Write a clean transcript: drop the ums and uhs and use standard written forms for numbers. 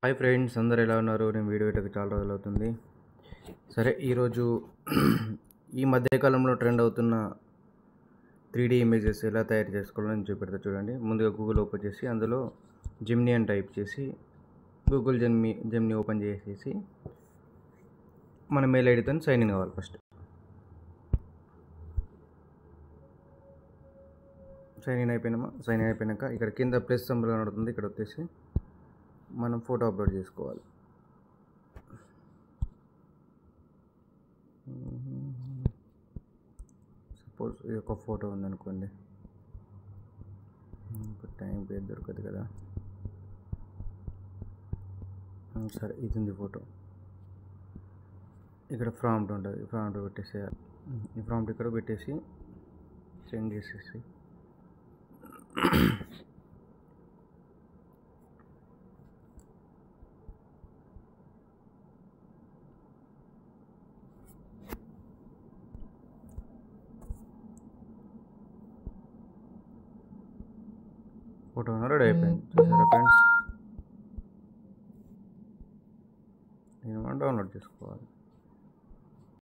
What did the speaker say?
Hi friends, అందరు ఎలా ఉన్నారు? నేను వీడియో పెట్టక చాలా రోజులు అవుతుంది. సరే, ఈరోజు ఈ మధ్యకాలంలో ట్రెండ్ అవుతున్న 3D ఇమేజెస్ ఎలా తయారు చేసుకోవాలని చూపెడతా చూడండి. ముందుగా గూగుల్ ఓపెన్ చేసి అందులో జెమినీ అని టైప్ చేసి గూగుల్ జెమినీ ఓపెన్ చేసేసి మన మెయిల్ ఐడితో సైన్ ఇన్ కావాలి. ఫస్ట్ సైన్ ఇన్ అయిపోయినాక ఇక్కడ కింద ప్లస్ సింబల్ కనబడుతుంది. ఇక్కడ వచ్చేసి మనం ఫోటో అప్లోడ్ చేసుకోవాలి. సపోజ్ ఇది ఒక ఫోటో ఉందనుకోండి, టైం పేరు దొరకదు కదా. సరే, ఇది ఉంది ఫోటో. ఇక్కడ ప్రాంప్ట్ ఉంటుంది, ప్రాంప్ట్ పెట్టేసేయాలి. ఈ ప్రాంప్ట్ ఇక్కడ పెట్టేసి సెండ్ చేసేసి ఫోటో రెడీ అయిపోయింది. చూసారా ఫ్రెండ్స్, నేను డౌన్లోడ్ చేసుకోవాలి.